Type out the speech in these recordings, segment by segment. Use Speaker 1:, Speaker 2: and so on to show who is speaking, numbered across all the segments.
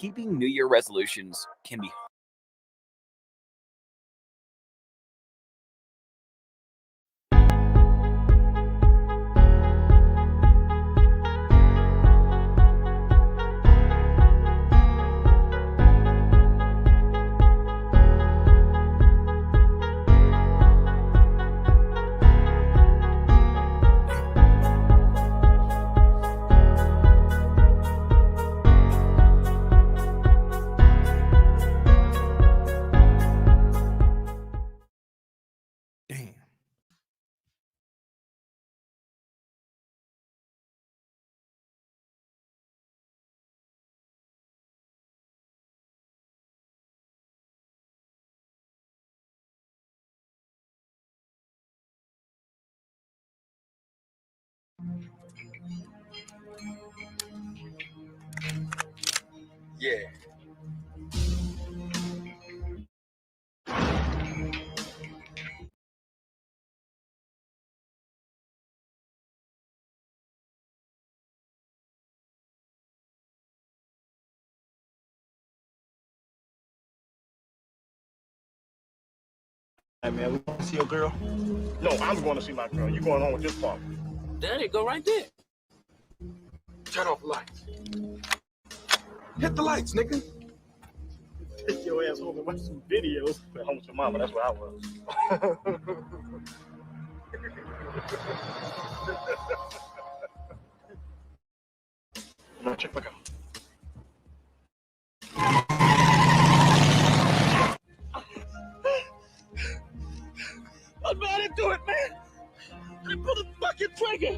Speaker 1: keeping New Year resolutions can be
Speaker 2: Yeah.
Speaker 3: Hey man, we want to see your girl? No, I'm going to see my girl. You going on with this part?
Speaker 4: Daddy, go right there.
Speaker 2: Turn off the lights. Hit the lights, nigga.
Speaker 3: Take your ass home and watch some videos. At home with your mama, that's where I was. Now check back out. I didn't do it, man. I didn't pull the fucking trigger.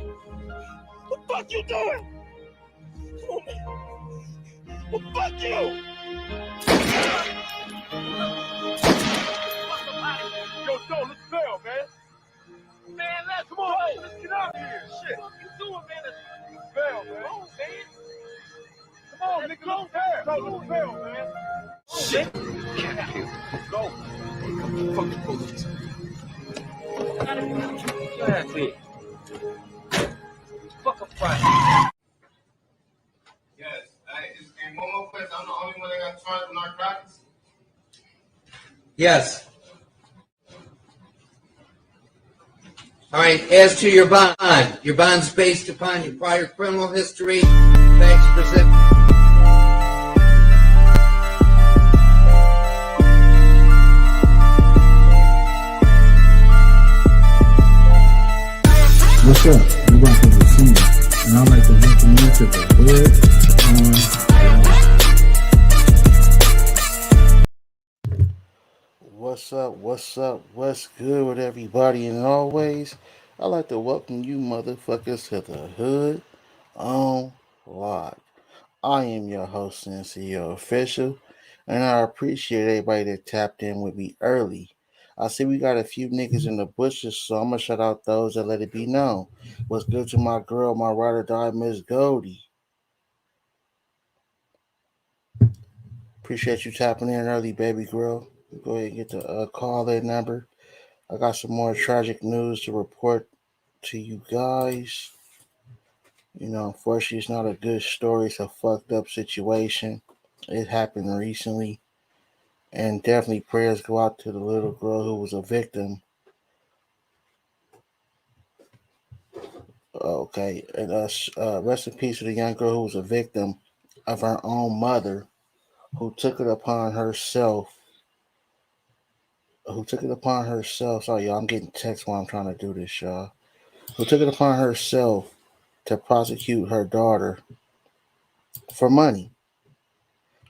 Speaker 3: What the fuck you doing? Come on, man. Well, fuck you. Yo, Joe, let's fail, man. Man, let's come on. Let's get out of here. Shit. What you doing, man? Let's fail, man. Come on, man. Come on, nigga. Let's fail. No, let's fail, man.
Speaker 2: Shit. Get out here. Go. Fucking police.
Speaker 4: Get out of here. Fuck a fight.
Speaker 5: Yes. And one more question. I'm the only one that got charged with narcotics.
Speaker 6: Yes. All right, as to your bond's based upon your prior criminal history, facts present.
Speaker 7: What's up? You welcome to see me, and I'd like to welcome you to the Hood on. What's good with everybody? And always, I'd like to welcome you motherfuckers to the Hood on Lock. I am your host and CEO Official, and I appreciate everybody that tapped in with me early. I see we got a few niggas in the bushes, so I'm gonna shout out those that let it be known. What's good to my girl, my ride or die, Miss Goldie? Appreciate you tapping in early, baby girl. Go ahead and get the call in number. I got some more tragic news to report to you guys. You know, unfortunately, it's not a good story. It's a fucked up situation. It happened recently. And definitely prayers go out to the little girl who was a victim. Okay. And rest in peace to the young girl who was a victim of her own mother, who took it upon herself. Sorry, y'all, I'm getting text while I'm trying to do this, y'all. Who took it upon herself to prosecute her daughter for money.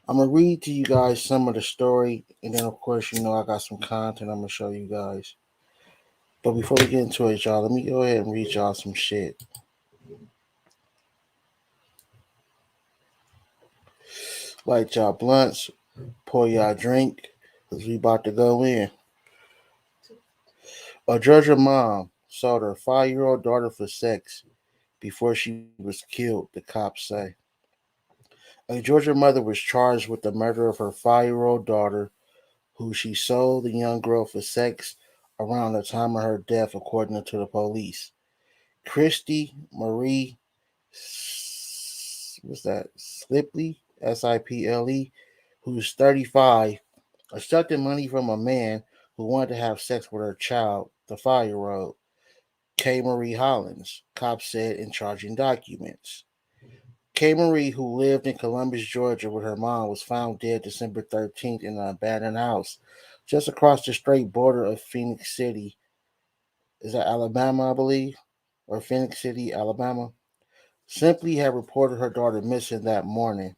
Speaker 7: I'm going to read to you guys some of the story, and then, of course, you know, I got some content I'm going to show you guys. But before we get into it, y'all, let me go ahead and read y'all some shit. Light y'all blunts, pour y'all drink, because we about to go in. A Georgia mom sold her 5-year-old daughter for sex before she was killed, the cops say. A Georgia mother was charged with the murder of her 5-year-old daughter, who she sold the young girl for sex around the time of her death, according to the police. Kristie Siple, Siple, who's 35, extracted money from a man who wanted to have sex with her child, the 5-year-old, Kamarie Holland, cops said in charging documents. Kamarie, who lived in Columbus, Georgia with her mom, was found dead December 13th in an abandoned house just across the straight border of Phoenix City. Is that Alabama, I believe? Or Phoenix City, Alabama? Simply had reported her daughter missing that morning.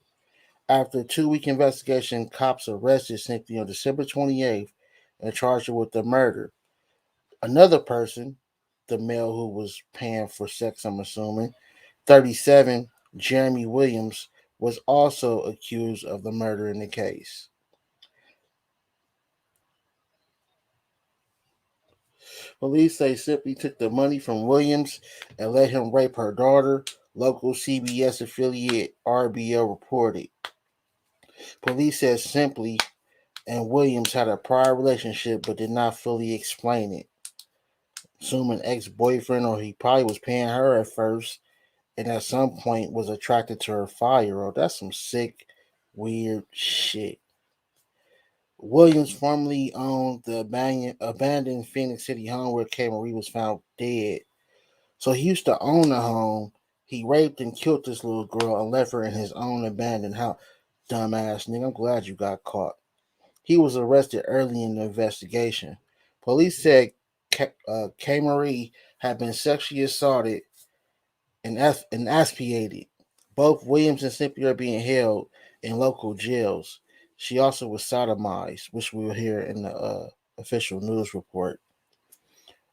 Speaker 7: After a 2-week investigation, cops arrested Cynthia on December 28th and charged her with the murder. Another person, the male who was paying for sex, I'm assuming, 37, Jeremy Williams, was also accused of the murder in the case. Police say Siple took the money from Williams and let him rape her daughter, local CBS affiliate RBO reported. Police said Siple and Williams had a prior relationship but did not fully explain it. Assuming ex-boyfriend, or he probably was paying her at first and at some point was attracted to her 5-year-old. That's some sick, weird shit. Williams formerly owned the abandoned Phoenix City home where Kamarie was found dead. So he used to own the home. He raped and killed this little girl and left her in his own abandoned house. Dumbass nigga, I'm glad you got caught. He was arrested early in the investigation. Police said Kamarie had been sexually assaulted and expiated. Both Williams and Siple are being held in local jails. She also was sodomized, which we will hear in the official news report.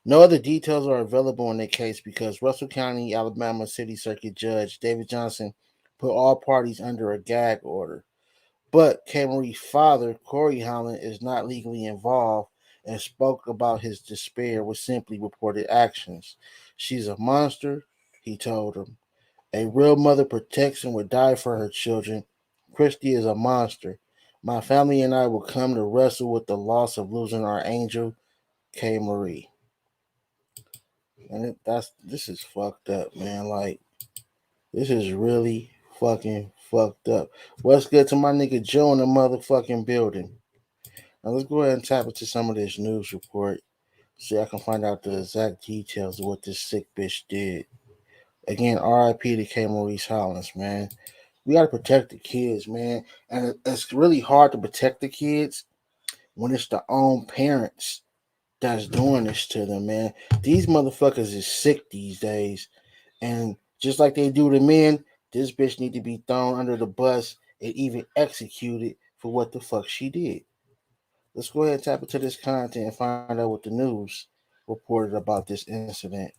Speaker 7: No other details are available in the case because Russell County, Alabama City Circuit Judge David Johnson put all parties under a gag order. But Kamarie's father, Corey Holland, is not legally involved and spoke about his despair with Simply reported actions. She's a monster, he told him. A real mother protects and would die for her children. Kristie is a monster. My family and I will come to wrestle with the loss of losing our angel, Kamarie. And this is fucked up, man. Like, this is really fucking fucked up. What's good to my nigga Joe in the motherfucking building? Now let's go ahead and tap into some of this news report so I can find out the exact details of what this sick bitch did. Again, RIP to K. Maurice Hollins, man. We gotta protect the kids, man. And it's really hard to protect the kids when it's the own parents that's doing this to them, man. These motherfuckers is sick these days. And just like they do to men, this bitch need to be thrown under the bus and even executed for what the fuck she did. Let's go ahead and tap into this content and find out what the news reported about this incident.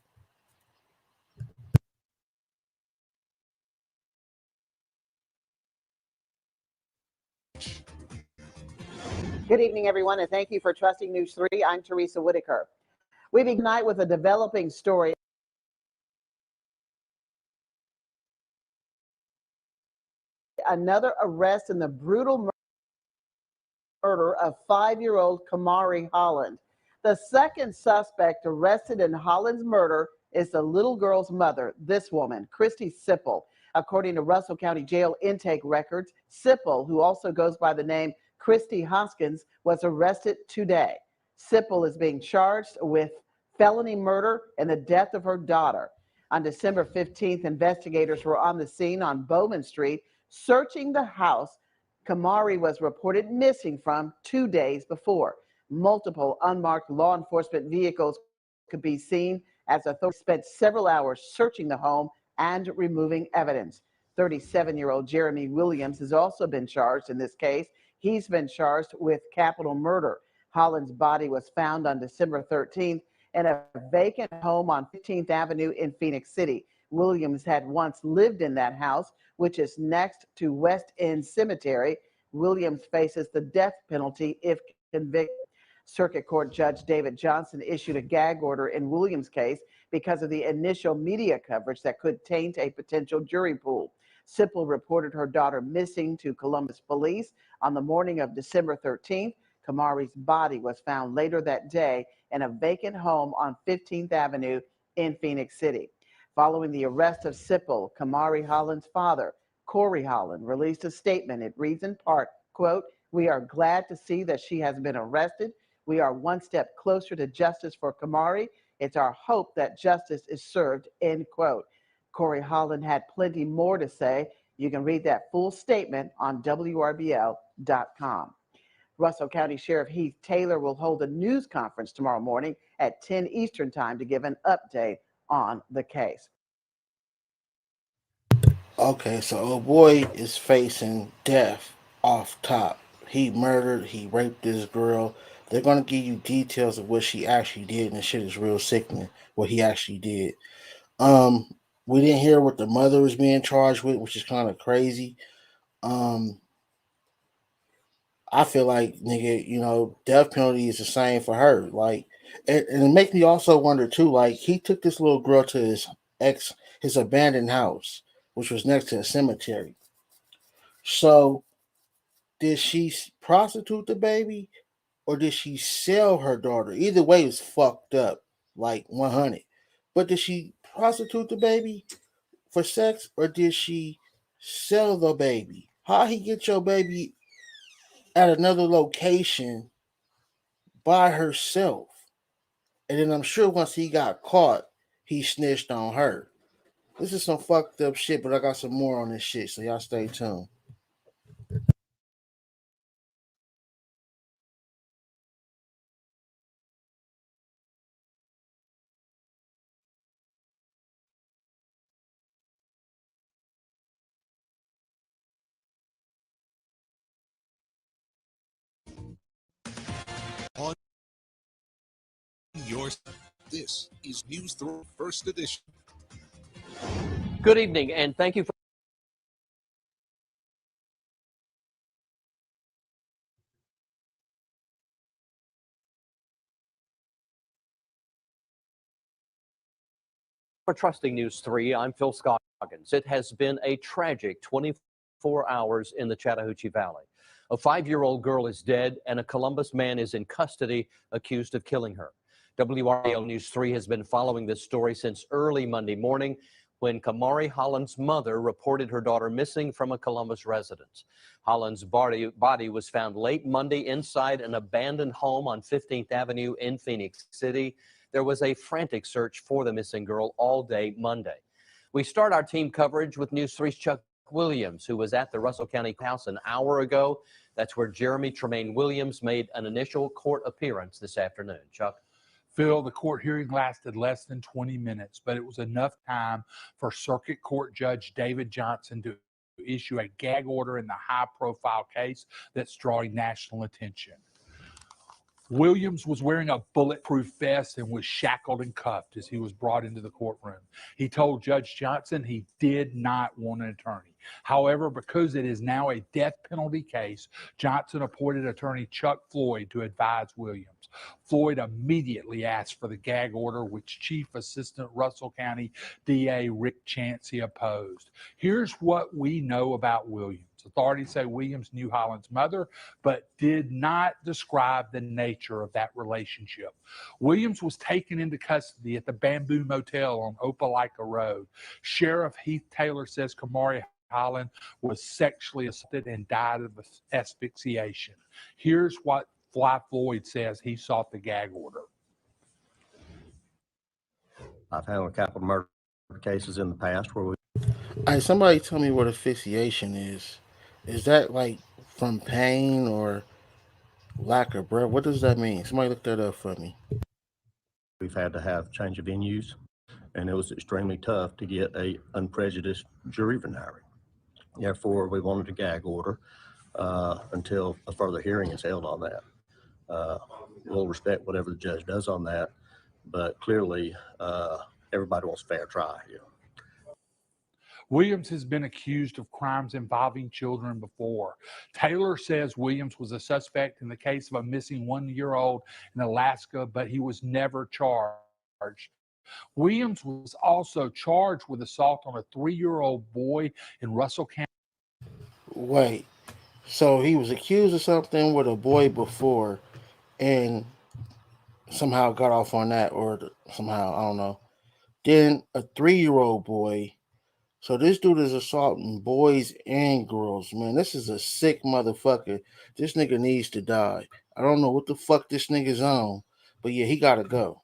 Speaker 8: Good evening, everyone, and thank you for trusting News 3. I'm Teresa Whitaker. We begin tonight with a developing story. Another arrest in the brutal murder of 5-year-old Kamarie Holland. The second suspect arrested in Holland's murder is the little girl's mother, this woman, Kristie Siple. According to Russell County Jail intake records, Siple, who also goes by the name Kristie Hoskins, was arrested today. Siple is being charged with felony murder and the death of her daughter. On December 15th, investigators were on the scene on Bowman Street searching the house Kamarie was reported missing from 2 days before. Multiple unmarked law enforcement vehicles could be seen as authorities spent several hours searching the home and removing evidence. 37-year-old Jeremy Williams has also been charged in this case. He's been charged with capital murder. Holland's body was found on December 13th in a vacant home on 15th Avenue in Phoenix City. Williams had once lived in that house, which is next to West End Cemetery. Williams faces the death penalty if convicted. Circuit Court Judge David Johnson issued a gag order in Williams' case because of the initial media coverage that could taint a potential jury pool. Siple reported her daughter missing to Columbus police on the morning of December 13th. Kamarie's body was found later that day in a vacant home on 15th Avenue in Phoenix City. Following the arrest of Siple, Kamarie Holland's father, Kamarie Holland released a statement. It reads in part, quote, "We are glad to see that she has been arrested. We are one step closer to justice for Kamarie. It's our hope that justice is served," end quote. Kamarie Holland had plenty more to say. You can read that full statement on WRBL.com. Russell County Sheriff Heath Taylor will hold a news conference tomorrow morning at 10 Eastern Time to give an update on the case.
Speaker 7: Okay, so old boy is facing death off top. He murdered, he raped this girl. They're gonna give you details of what she actually did, and the shit is real sickening. What he actually did. We didn't hear what the mother was being charged with, which is kind of crazy. Um, I feel like nigga, death penalty is the same for her. Like, and it makes me also wonder too. Like, he took this little girl to his abandoned house, which was next to a cemetery. So, did she prostitute the baby, or did she sell her daughter? Either way, it's fucked up, like 100. But did she prostitute the baby for sex, or did she sell the baby? How he get your baby at another location by herself? And then I'm sure once he got caught, he snitched on her. This is some fucked up shit, but I got some more on this shit, so y'all stay tuned.
Speaker 9: On this is News Through First Edition.
Speaker 10: Good evening, and thank you for trusting News 3. I'm Phil Scoggins. It has been a tragic 24 hours in the Chattahoochee Valley. A 5-year-old girl is dead, and a Columbus man is in custody accused of killing her. WRBL News 3 has been following this story since early Monday morning when Kamarie Holland's mother reported her daughter missing from a Columbus residence. Holland's body was found late Monday inside an abandoned home on 15th Avenue in Phoenix City. There was a frantic search for the missing girl all day Monday. We start our team coverage with News 3's Chuck Williams, who was at the Russell County House an hour ago. That's where Jeremy Tremaine Williams made an initial court appearance this afternoon. Chuck?
Speaker 11: Phil, the court hearing lasted less than 20 minutes, but it was enough time for Circuit Court Judge David Johnson to issue a gag order in the high-profile case that's drawing national attention. Williams was wearing a bulletproof vest and was shackled and cuffed as he was brought into the courtroom. He told Judge Johnson he did not want an attorney. However, because it is now a death penalty case, Johnson appointed attorney Chuck Floyd to advise Williams. Floyd immediately asked for the gag order, which Chief Assistant Russell County DA Rick Chancey opposed. Here's what we know about Williams. Authorities say Williams knew Holland's mother, but did not describe the nature of that relationship. Williams was taken into custody at the Bamboo Motel on Opelika Road. Sheriff Heath Taylor says Kamarie Holland was sexually assaulted and died of asphyxiation. Here's what Floyd says he sought the gag order.
Speaker 12: I've handled capital murder cases in the past where we.
Speaker 7: Hey, somebody tell me what asphyxiation is. Is that like from pain or lack of breath? What does that mean? Somebody look that up for me.
Speaker 12: We've had to have change of venues, and it was extremely tough to get a unprejudiced jury verdict. Therefore, we wanted a gag order until a further hearing is held on that. We'll respect whatever the judge does on that, but clearly everybody wants a fair trial here.
Speaker 11: Williams has been accused of crimes involving children before. Taylor says Williams was a suspect in the case of a missing 1-year-old in Alaska, but he was never charged. Williams was also charged with assault on a 3-year-old boy in Russell County.
Speaker 7: Wait, so he was accused of something with a boy before and somehow got off on that, or somehow, I don't know. Then a 3-year-old boy So this dude is assaulting boys and girls, man. This is a sick motherfucker. This nigga needs to die. I don't know what the fuck this nigga's on, but yeah, he gotta go.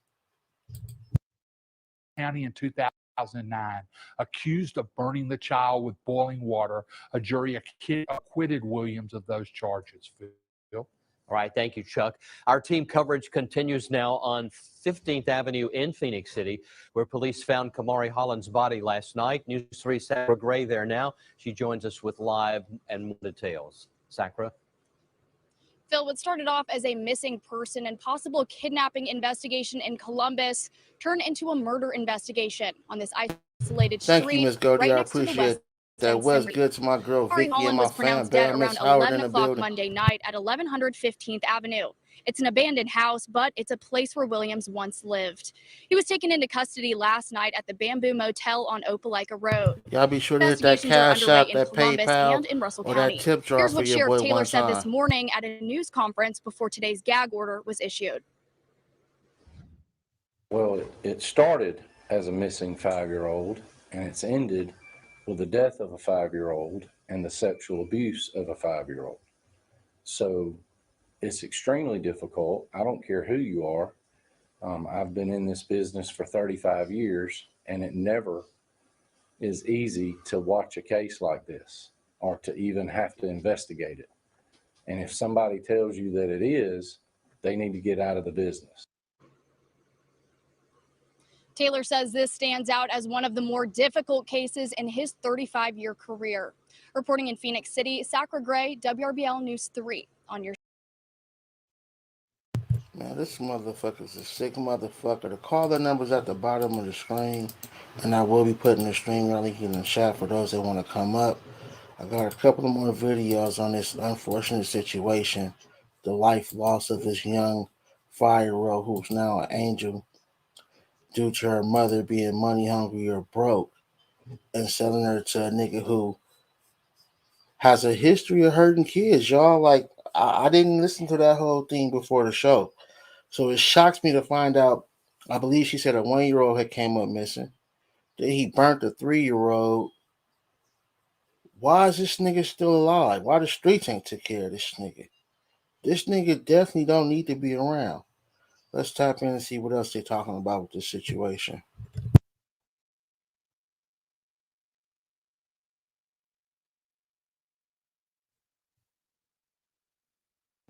Speaker 11: County in 2009, accused of burning the child with boiling water. A jury acquitted Williams of those charges. Phil?
Speaker 10: All right, thank you, Chuck. Our team coverage continues now on 15th Avenue in Phoenix City, where police found Kamarie Holland's body last night. News 3 Sacra Gray there now. She joins us with live and more details. Sacra?
Speaker 13: Phil, what started off as a missing person and possible kidnapping investigation in Columbus turned into a murder investigation on this isolated street.
Speaker 7: Thank you, Ms. Goldie.
Speaker 13: Right
Speaker 7: I
Speaker 13: next to the
Speaker 7: appreciate
Speaker 13: West
Speaker 7: that. Was good to my girl
Speaker 13: Kamarie
Speaker 7: Vicky
Speaker 13: Holland
Speaker 7: and my
Speaker 13: was
Speaker 7: fam.
Speaker 13: pronounced dead
Speaker 7: Bad Miss
Speaker 13: around
Speaker 7: Howard
Speaker 13: 11
Speaker 7: in the
Speaker 13: o'clock
Speaker 7: building.
Speaker 13: Monday night at 1100 15th Avenue. It's an abandoned house, but it's a place where Williams once lived. He was taken into custody last night at the Bamboo Motel on Opelika Road.
Speaker 7: Y'all be sure to hit that
Speaker 13: Investigations are
Speaker 7: cash
Speaker 13: underway
Speaker 7: out,
Speaker 13: in
Speaker 7: that
Speaker 13: Columbus
Speaker 7: PayPal,
Speaker 13: and in Russell
Speaker 7: or
Speaker 13: County.
Speaker 7: that tip jar
Speaker 13: Here's
Speaker 7: for
Speaker 13: what
Speaker 7: your
Speaker 13: Sheriff
Speaker 7: boy
Speaker 13: Taylor
Speaker 7: one
Speaker 13: said this
Speaker 7: time.
Speaker 13: morning at a news conference before today's gag order was issued.
Speaker 14: Well, it started as a missing 5-year-old, and it's ended with the death of a 5-year-old and the sexual abuse of a 5-year-old. So it's extremely difficult. I don't care who you are. I've been in this business for 35 years, and it never is easy to watch a case like this or to even have to investigate it. And if somebody tells you that it is, they need to get out of the business.
Speaker 13: Taylor says this stands out as one of the more difficult cases in his 35-year career. Reporting in Phoenix City, Sacra Gray, WRBL News 3 on your.
Speaker 7: Man, this motherfucker's a sick motherfucker. The caller number's at the bottom of the screen, and I will be putting the stream link in the chat for those that want to come up. I got a couple of more videos on this unfortunate situation, the life loss of this young 5-year-old who's now an angel due to her mother being money hungry or broke and selling her to a nigga who has a history of hurting kids, y'all. Like, I didn't listen to that whole thing before the show. So it shocks me to find out, I believe she said a 1-year-old had came up missing. Then he burnt a 3-year-old. Why is this nigga still alive? Why the streets ain't took care of this nigga? This nigga definitely don't need to be around. Let's tap in and see what else they're talking about with this situation.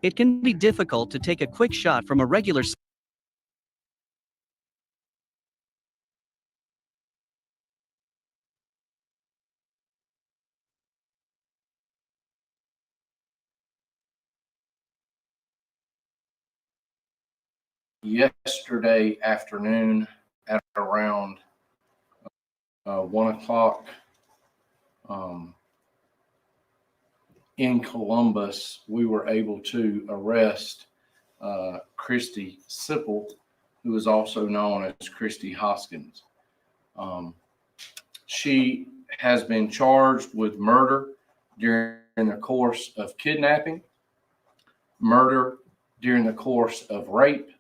Speaker 15: It can be difficult to take a quick shot from a regular.
Speaker 14: Yesterday afternoon at around 1 o'clock in Columbus, we were able to arrest Kristie Siple, who is also known as Kristie Hoskins. She has been charged with murder during the course of kidnapping, murder during the course of rape,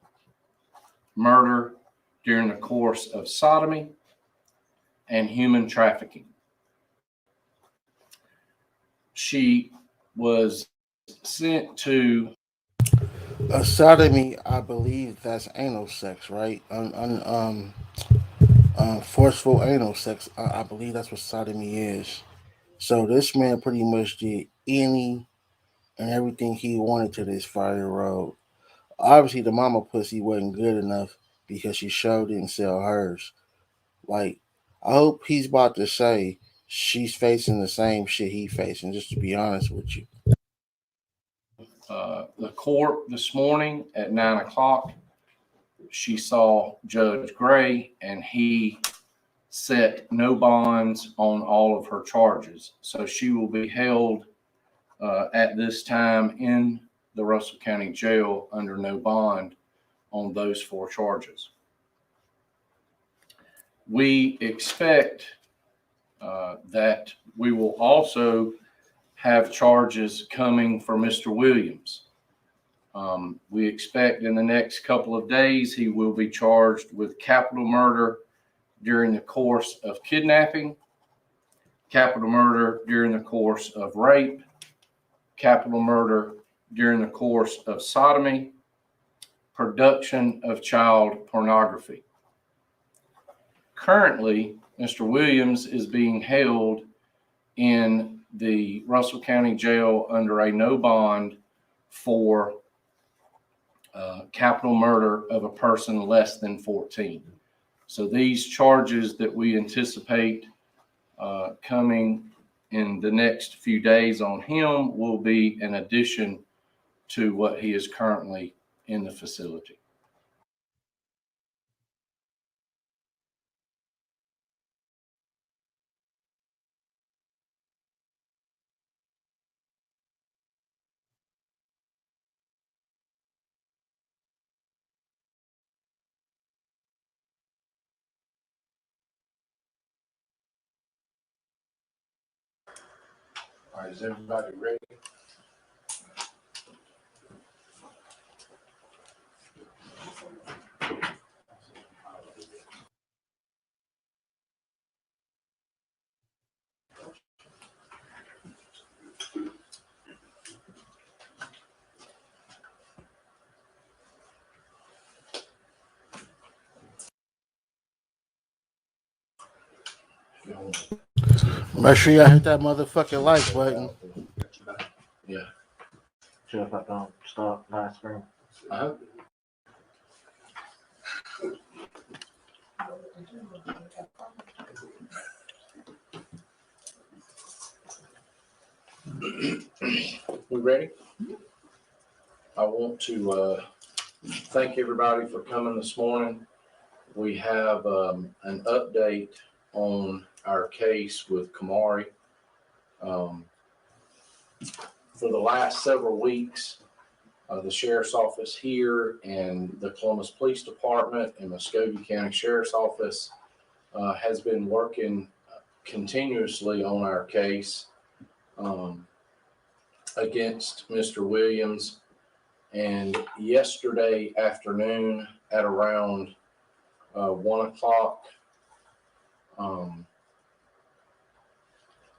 Speaker 14: murder during the course of sodomy, and human trafficking. She was sent to
Speaker 7: sodomy. I believe that's anal sex, right? Forceful anal sex. I believe that's what sodomy is. So this man pretty much did any and everything he wanted to this 5-year-old. Obviously, the mama pussy wasn't good enough because she sure didn't sell hers. Like, I hope he's about to say she's facing the same shit he facing, just to be honest with you.
Speaker 14: The court this morning at 9 o'clock. She saw Judge Gray, and he set no bonds on all of her charges. So she will be held at this time in the Russell County Jail under no bond on those 4 charges. We expect that we will also have charges coming for Mr. Williams. We expect in the next couple of days he will be charged with capital murder during the course of kidnapping capital murder during the course of rape, capital murder during the course of sodomy, production of child pornography. Currently, Mr. Williams is being held in the Russell County Jail under a no bond for capital murder of a person less than 14. So these charges that we anticipate coming in the next few days on him will be in addition to what he is currently in the facility.
Speaker 5: All right, is everybody ready?
Speaker 7: Make sure y'all hit that motherfucking like button.
Speaker 14: Yeah.
Speaker 4: Sure if I don't start live stream.
Speaker 14: We ready? I want to thank everybody for coming this morning. We have an update on our case with Kamarie. For the last several weeks, the Sheriff's Office here and the Columbus Police Department and Muskogee County Sheriff's Office has been working continuously on our case against Mr. Williams. And yesterday afternoon at around 1 o'clock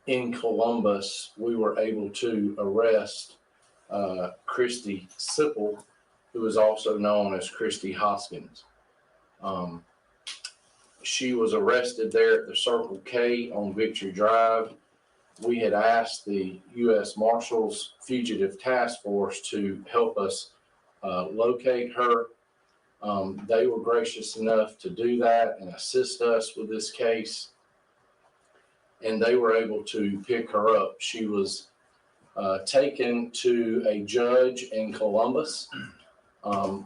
Speaker 14: in Columbus, we were able to arrest Kristie Siple, who is also known as Kristie Hoskins. She was arrested there at the Circle K on Victory Drive. We had asked the U.S. Marshals Fugitive Task Force to help us locate her. They were gracious enough to do that and assist us with this case. And they were able to pick her up. She was taken to a judge in Columbus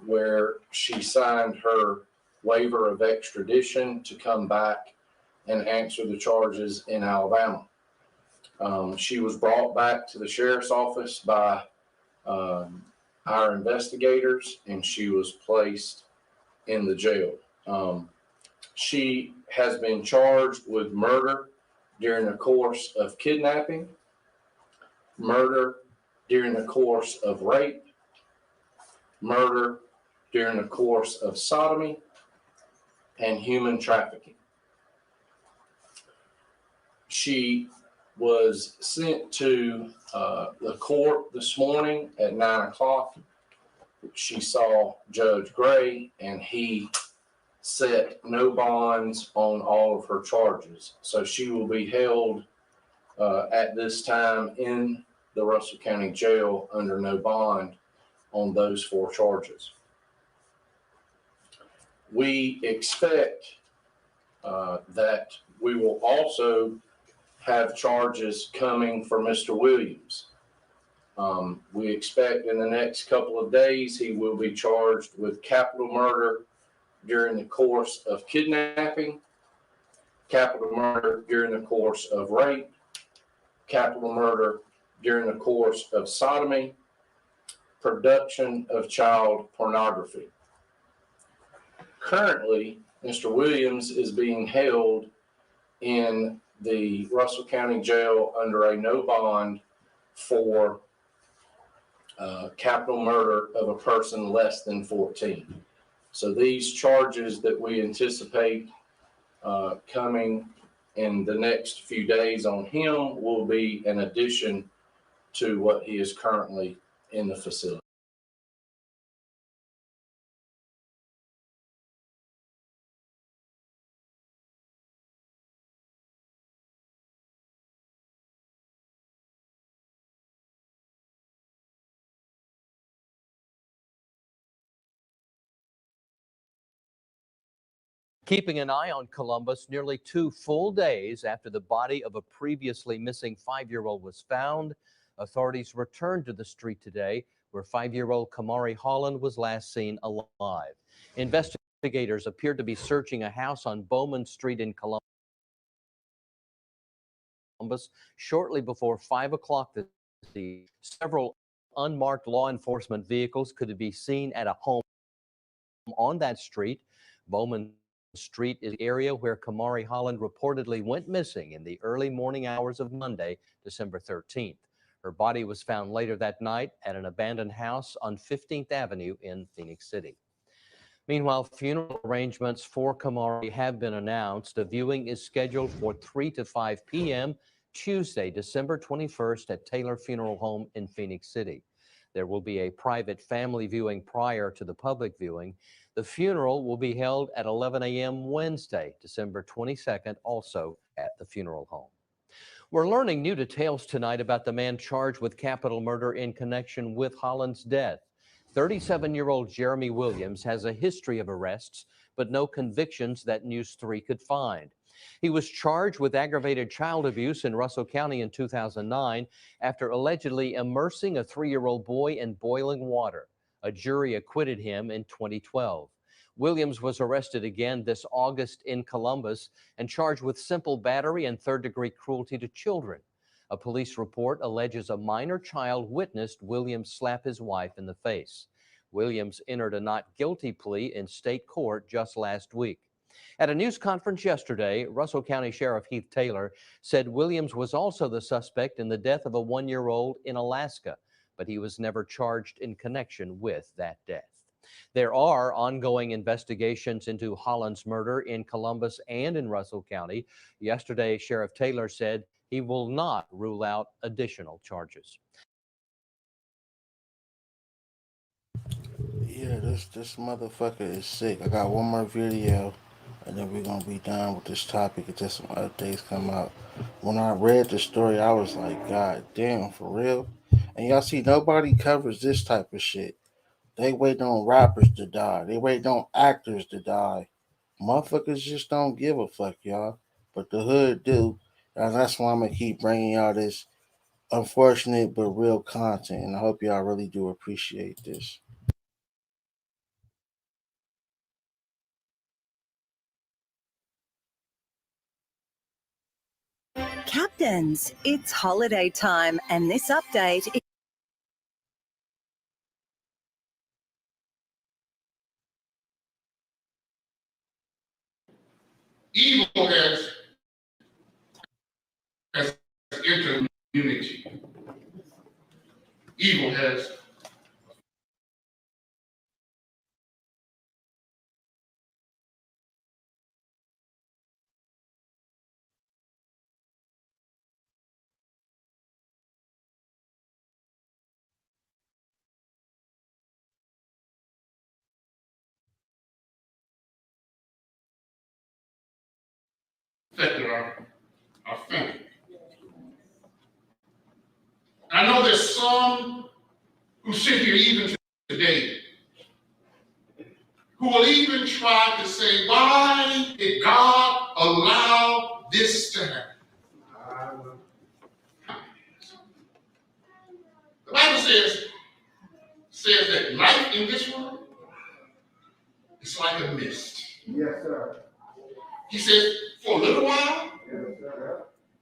Speaker 14: where she signed her waiver of extradition to come back and answer the charges in Alabama. She was brought back to the Sheriff's Office by our investigators, and she was placed in the jail. She has been charged with murder during the course of kidnapping, murder during the course of rape, murder during the course of sodomy, and human trafficking. She was sent to the court this morning at 9 o'clock. She saw Judge Gray, and he set no bonds on all of her charges. So she will be held at this time in the Russell County Jail under no bond on those 4 charges. We expect that we will also have charges coming for Mr. Williams. We expect in the next couple of days he will be charged with capital murder during the course of kidnapping, capital murder during the course of rape, capital murder during the course of sodomy, production of child pornography. Currently, Mr. Williams is being held in the Russell County Jail under a no bond for capital murder of a person less than 14. So these charges that we anticipate coming in the next few days on him will be an addition to what he is currently in the facility.
Speaker 10: Keeping an eye on Columbus nearly 2 full days after the body of a previously missing 5-year-old was found, authorities returned to the street today where 5-year-old Kamarie Holland was last seen alive. Investigators appeared to be searching a house on Bowman Street in Columbus shortly before 5 o'clock this evening. Several unmarked law enforcement vehicles could be seen at a home on that street. Bowman Street is the area where Kamarie Holland reportedly went missing in the early morning hours of Monday, December 13th. Her body was found later that night at an abandoned house on 15th Avenue in Phoenix City. Meanwhile, funeral arrangements for Kamarie have been announced. A viewing is scheduled for 3 to 5 p.m. Tuesday, December 21st at Taylor Funeral Home in Phoenix City. There will be a private family viewing prior to the public viewing. The funeral will be held at 11 a.m. Wednesday, December 22nd, also at the funeral home. We're learning new details tonight about the man charged with capital murder in connection with Holland's death. 37-year-old Jeremy Williams has a history of arrests, but no convictions that News 3 could find. He was charged with aggravated child abuse in Russell County in 2009 after allegedly immersing a 3-year-old boy in boiling water. A jury acquitted him in 2012. Williams was arrested again this August in Columbus and charged with simple battery and third-degree cruelty to children. A police report alleges a minor child witnessed Williams slap his wife in the face. Williams entered a not guilty plea in state court just last week. At a news conference yesterday, Russell County Sheriff Heath Taylor said Williams was also the suspect in the death of a 1-year-old in Alaska, but he was never charged in connection with that death. There are ongoing investigations into Holland's murder in Columbus and in Russell County. Yesterday, Sheriff Taylor said he will not rule out additional charges.
Speaker 7: Yeah, this motherfucker is sick. I got one more video, and then we're gonna be done with this topic until some updates come out. When I read the story, I was like, God damn, for real? And y'all see, nobody covers this type of shit. They waiting on rappers to die. They waiting on actors to die. Motherfuckers just don't give a fuck, y'all. But the hood do. And that's why I'm gonna keep bringing y'all this unfortunate but real content. And I hope y'all really do appreciate this.
Speaker 16: Captains, it's holiday time, and this update is...
Speaker 5: Evil has entered the community. Evil has affected our family. I know there's some who sit here even today who will even try to say, why did God allow this to happen? The Bible says that life in this world is like a mist. Yes, sir. He says, for a little while,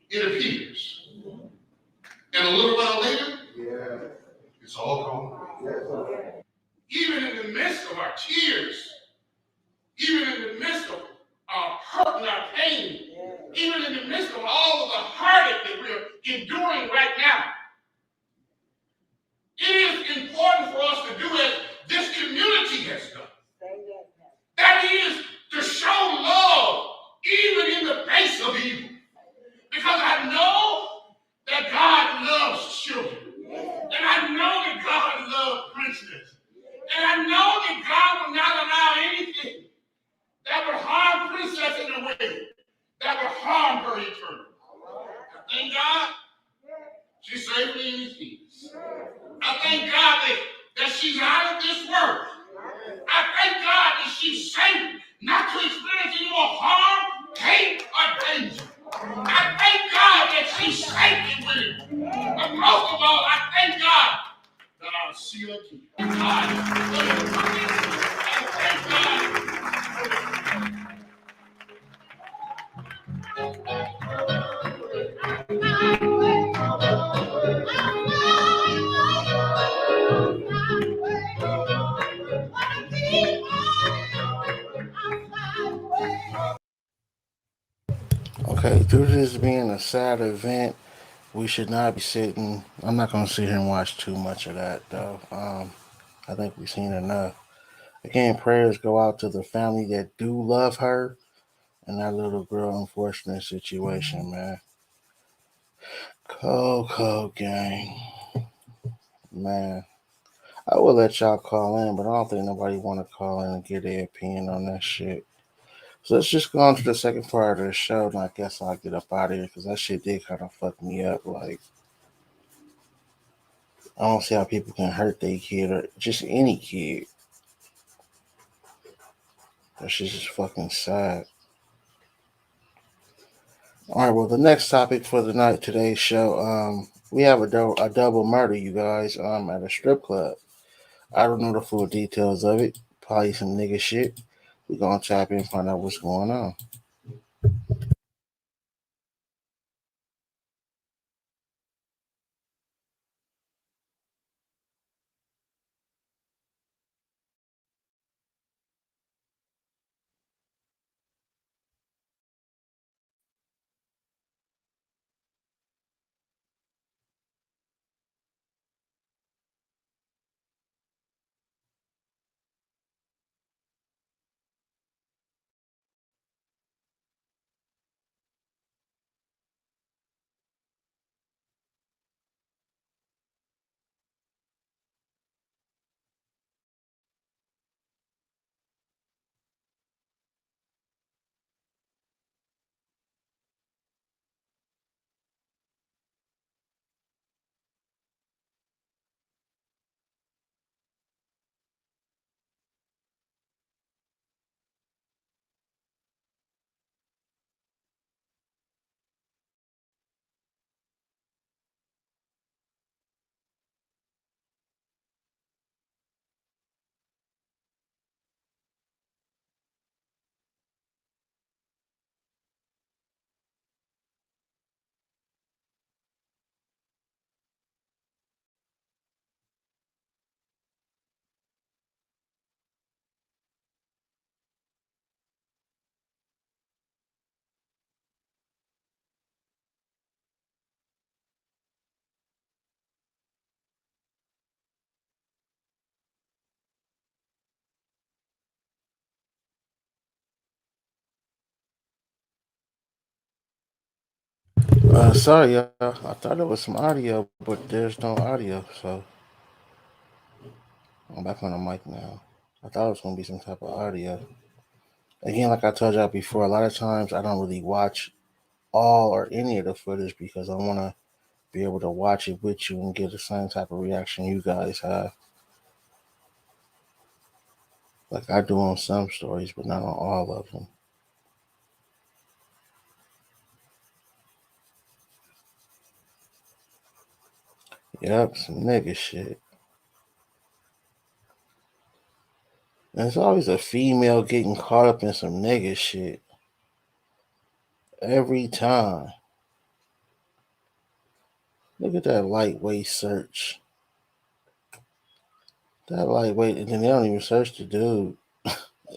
Speaker 5: it appears. And a little while later, it's all gone. Even in the midst of our tears, even in the midst of our hurt and our pain, even in the midst of all of the heartache that we're enduring right now, it is important for us to do as this community has done. That is to show love even in the face of evil. thank God that she's safe, not to experience any more harm, hate, or danger. I thank God that she's safe and with him. But most of all, I thank God that I'll see her again. Thank God. Thank God.
Speaker 7: Okay, due to this being a sad event, we should not be sitting. I'm not going to sit here and watch too much of that, though. I think we've seen enough. Again, prayers go out to the family that do love her and that little girl unfortunate situation, man. Cold gang. Man. I will let y'all call in, but I don't think nobody want to call in and get their opinion on that shit. So let's just go on to the second part of the show, and I guess I'll get up out of here because that shit did kind of fuck me up. Like, I don't see how people can hurt their kid or just any kid. That shit's just fucking sad. All right, well, the next topic for the night, today's show, we have a double murder, you guys, at a strip club. I don't know the full details of it. Probably some nigga shit. We're gonna tap in and find out what's going on. Sorry, y'all. I thought there was some audio, but there's no audio, so I'm back on the mic now. I thought it was going to be some type of audio. Again, like I told y'all before, a lot of times I don't really watch all or any of the footage because I want to be able to watch it with you and get the same type of reaction you guys have. Like I do on some stories, but not on all of them. Yep, some nigga shit. And it's always a female getting caught up in some nigga shit. Every time. Look at that lightweight search. That lightweight, and then they don't even search the dude.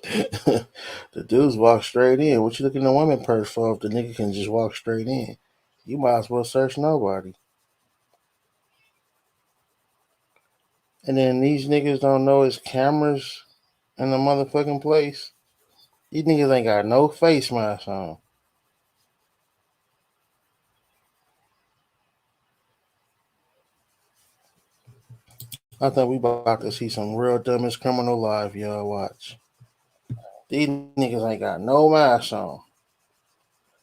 Speaker 7: The dudes walk straight in. What you looking in the woman purse for if the nigga can just walk straight in? You might as well search nobody. And then these niggas don't know it's cameras in the motherfucking place. These niggas ain't got no face mask on. I think we about to see some real dumbest criminal live, y'all. Watch. These niggas ain't got no mask on.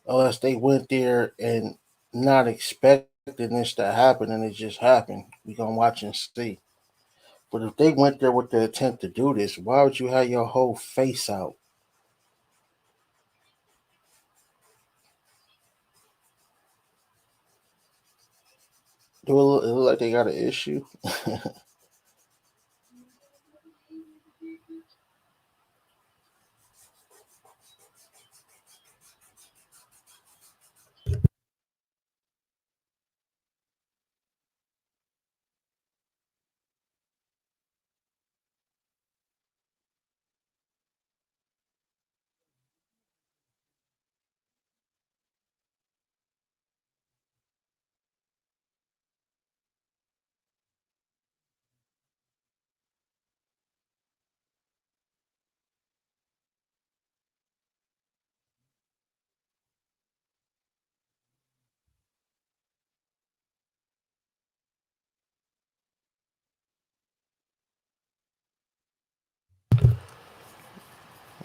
Speaker 7: Unless they went there and not expecting this to happen and it just happened. We gonna watch and see. But if they went there with the intent to do this, why would you have your whole face out? Do it look like they got an issue?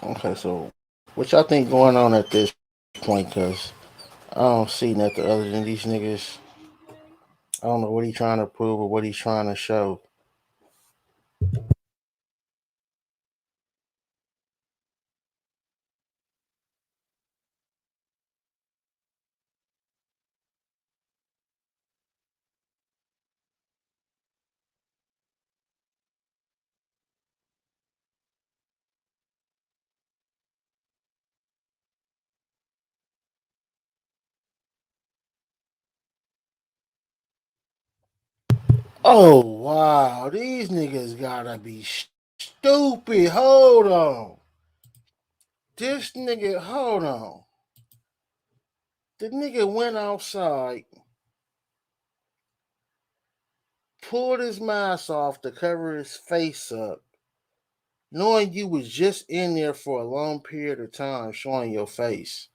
Speaker 7: Okay, so what y'all think going on at this point? Because I don't see nothing other than these niggas. I don't know what he's trying to prove or what he's trying to show. Oh wow, these niggas gotta be stupid. Hold on. This nigga, hold on. The nigga went outside, pulled his mask off to cover his face up, knowing you was just in there for a long period of time showing your face.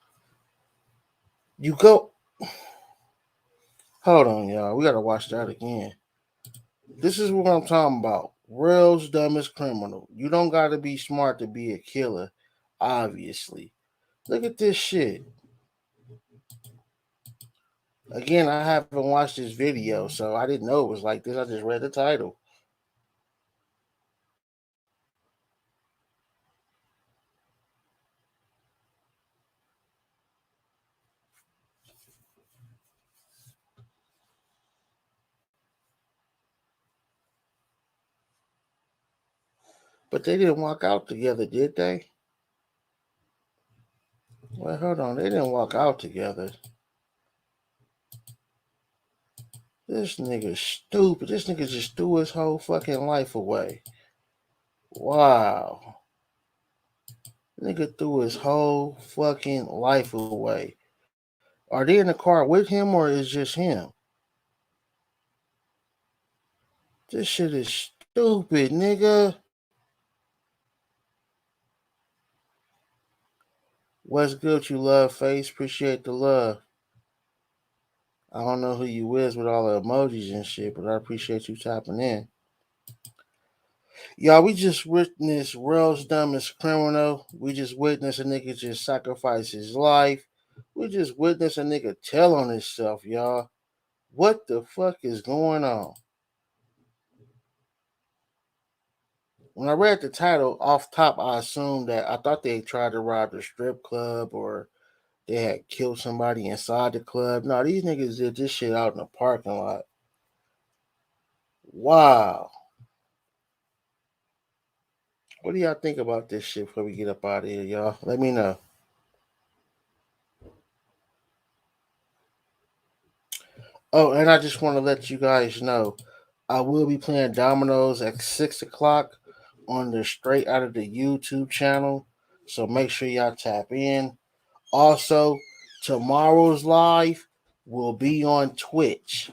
Speaker 7: You go. Hold on, y'all. We gotta watch that again. This is what I'm talking about. World's dumbest criminal. You don't gotta be smart to be a killer, obviously. Look at this shit. Again, I haven't watched this video, so I didn't know it was like this. I just read the title. But they didn't walk out together, did they? Well, hold on. They didn't walk out together. This nigga stupid. This nigga just threw his whole fucking life away. Wow. Nigga threw his whole fucking life away. Are they in the car with him or is just him? This shit is stupid, nigga. What's good, you love face? Appreciate the love. I don't know who you is with all the emojis and shit, but I appreciate you tapping in. Y'all, we just witnessed world's dumbest criminal. We just witnessed a nigga just sacrifice his life. We just witnessed a nigga tell on himself, y'all. What the fuck is going on? When I read the title off top, I assumed that I thought they tried to rob the strip club or they had killed somebody inside the club. No, these niggas did this shit out in the parking lot. Wow. What do y'all think about this shit before we get up out of here, y'all? Let me know. Oh, and I just want to let you guys know, I will be playing dominoes at 6 o'clock on the Straight Out of the YouTube channel. So make sure y'all tap in. Also, tomorrow's live will be on Twitch.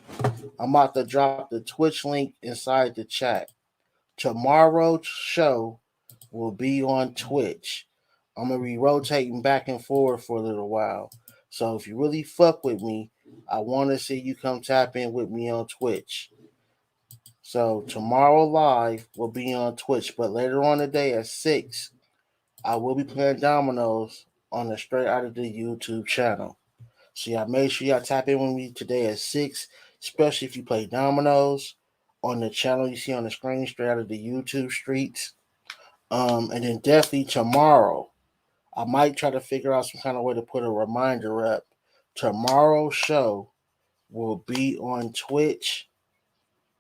Speaker 7: I'm about to drop the Twitch link inside the chat. Tomorrow's show will be on Twitch. I'm going to be rotating back and forth for a little while. So if you really fuck with me, I want to see you come tap in with me on Twitch. So tomorrow live will be on Twitch, but later on today at 6, I will be playing dominoes on the Straight Out of the YouTube channel. So y'all make sure y'all tap in with me today at 6, especially if you play dominoes. on the channel you see on the screen, straight out of the YouTube streets. And then definitely tomorrow, I might try to figure out some kind of way to put a reminder up. Tomorrow's show will be on Twitch.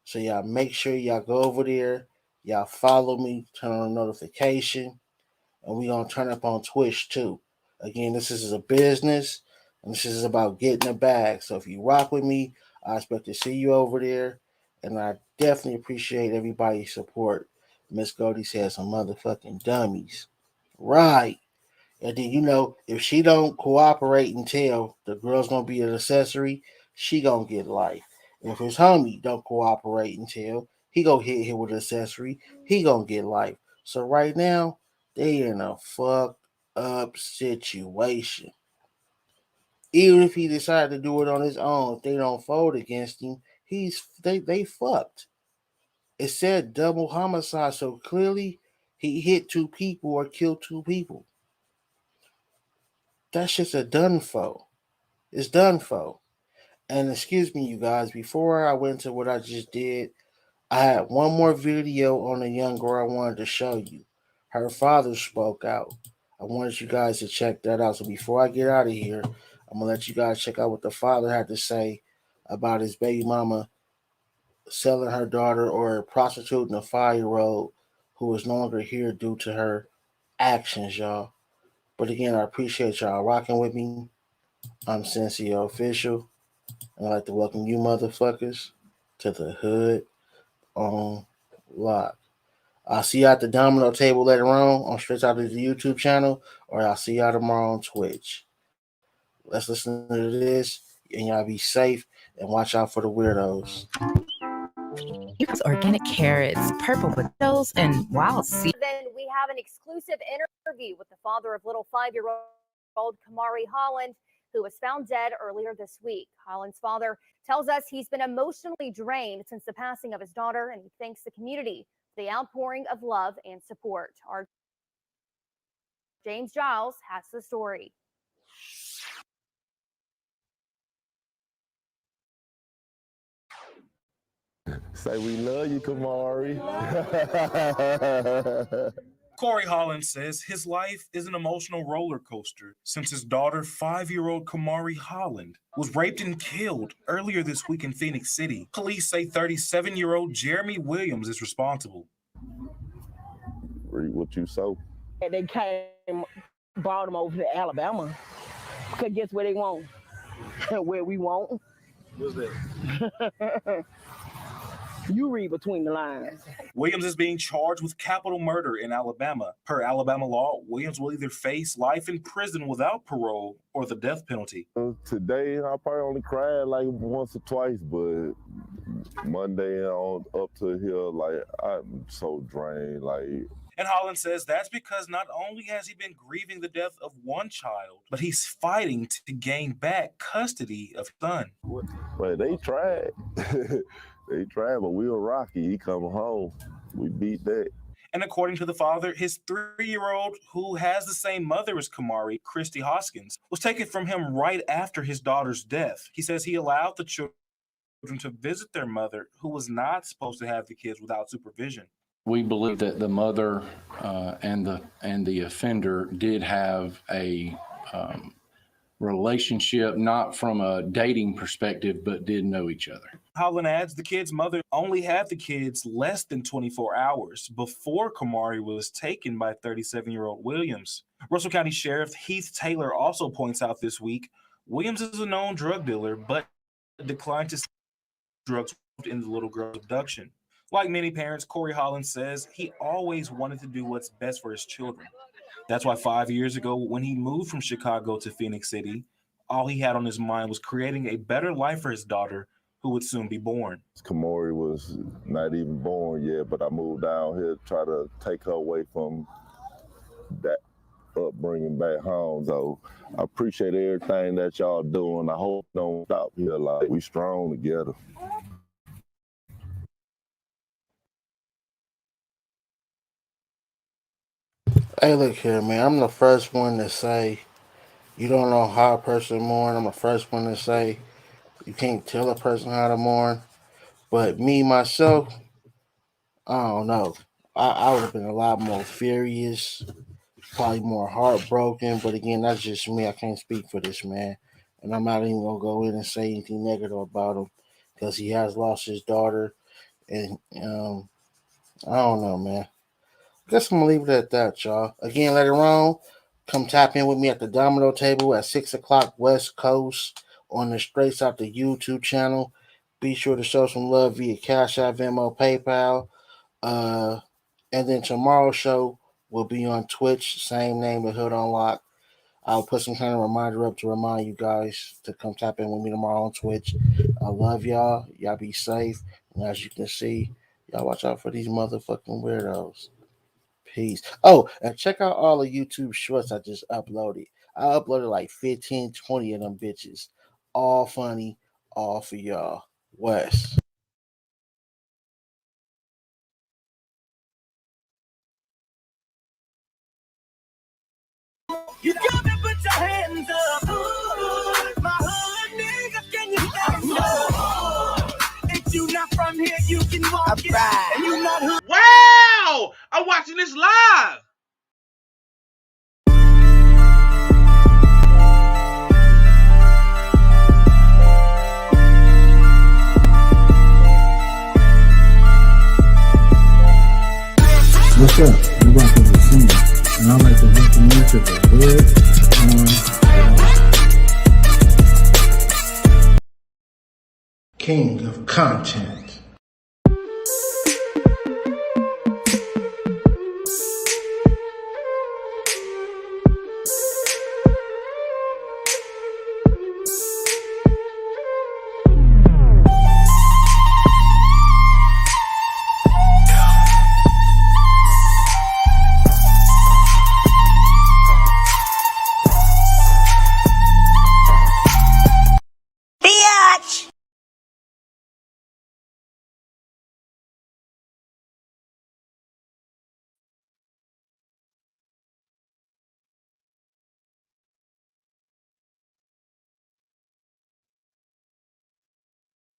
Speaker 7: So y'all make sure y'all go over there. Y'all follow me, turn on the notification. And we gonna turn up on Twitch too. Again, this is a business, and this is about getting a bag. So if you rock with me, I expect to see you over there, and I definitely appreciate everybody's support. Miss Goldie said some motherfucking dummies, right? And then if she don't cooperate and tell the girl's gonna be an accessory, she gonna get life. If his homie don't cooperate and tell, he gonna hit him with an accessory, he gonna get life. So right now, they in a fucked up situation. Even if he decided to do it on his own, if they don't fold against him, they fucked. It said double homicide, so clearly he hit two people or killed two people. That shit's a done for. It's done for. And excuse me, you guys, before I went to what I just did, I had one more video on a young girl I wanted to show you. Her father spoke out. I wanted you guys to check that out. So before I get out of here, I'm going to let you guys check out what the father had to say about his baby mama selling her daughter or prostituting a 5-year-old who is no longer here due to her actions, y'all. But again, I appreciate y'all rocking with me. I'm Sensio Official, and I'd like to welcome you motherfuckers to the Hood on Lock. I'll see you at the domino table later on straight out of the YouTube channel, or I'll see y'all tomorrow on Twitch. Let's listen to this, and y'all be safe, and watch out for the weirdos.
Speaker 17: Use organic carrots, purple potatoes, and wild seeds.
Speaker 18: Then we have an exclusive interview with the father of little 5-year-old Kamarie Holland, who was found dead earlier this week. Holland's father tells us he's been emotionally drained since the passing of his daughter, and he thanks the community for the outpouring of love and support. Our James Giles has the story.
Speaker 3: Say we love you, Kamarie.
Speaker 19: Kamarie Holland says his life is an emotional roller coaster since his daughter, 5-year-old Kamarie Holland, was raped and killed earlier this week in Phoenix City. Police say 37-year-old Jeremy Williams is responsible.
Speaker 3: Read what you sow.
Speaker 20: They came, brought them over to Alabama. Because guess where they want? Where we want?
Speaker 19: What's that?
Speaker 20: You read between the lines.
Speaker 19: Williams is being charged with capital murder in Alabama. Per Alabama law, Williams will either face life in prison without parole or the death penalty.
Speaker 3: Today, I probably only cried like once or twice, but Monday on up to here, like I'm so drained.
Speaker 19: And Holland says that's because not only has he been grieving the death of one child, but he's fighting to gain back custody of his son.
Speaker 3: Well, they tried. They tried, but we were rocky. He come home. We beat that.
Speaker 19: And according to the father, his 3-year-old, who has the same mother as Kamarie, Kristie Hoskins, was taken from him right after his daughter's death. He says he allowed the children to visit their mother, who was not supposed to have the kids without supervision.
Speaker 14: We believe that the mother and the offender did have a relationship, not from a dating perspective, but did know each other.
Speaker 19: Holland adds the kid's mother only had the kids less than 24 hours before Kamarie was taken by 37-year-old Williams. Russell County Sheriff Heath Taylor also points out this week, Williams is a known drug dealer, but declined to sell drugs in the little girl's abduction. Like many parents, Kamarie Holland says he always wanted to do what's best for his children. That's why 5 years ago, when he moved from Chicago to Phoenix City, all he had on his mind was creating a better life for his daughter, who would soon be born.
Speaker 3: Kamarie was not even born yet, but I moved down here to try to take her away from that upbringing back home. So I appreciate everything that y'all doing. I hope don't stop here. Like, we strong together.
Speaker 7: Hey, look here, man. I'm the first one to say you don't know how a person mourn. I'm the first one to say you can't tell a person how to mourn. But me, myself, I don't know. I would have been a lot more furious, probably more heartbroken. But again, that's just me. I can't speak for this man. And I'm not even going to go in and say anything negative about him because he has lost his daughter. And I don't know, man. Guess I'm going to leave it at that, y'all. Again, later on, come tap in with me at the Domino table at 6 o'clock West Coast on the Straights Out the YouTube channel. Be sure to show some love via Cash App, Venmo, PayPal. And then tomorrow's show will be on Twitch, same name, The Hood Unlocked. I'll put some kind of reminder up to remind you guys to come tap in with me tomorrow on Twitch. I love y'all. Y'all be safe. And as you can see, y'all watch out for these motherfucking weirdos. Peace. Oh, and check out all the YouTube shorts I just uploaded. I uploaded like 15, 20 of them bitches. All funny, all for y'all. Wes.
Speaker 3: You gotta put your hands up. My hood niggas, can you stand up? If you not from here, you can walk it. And you not hood.
Speaker 21: Wow! I'm watching this live.
Speaker 7: What's up? You welcome to see me. And I'd like to welcome you to the Hood on King of Content.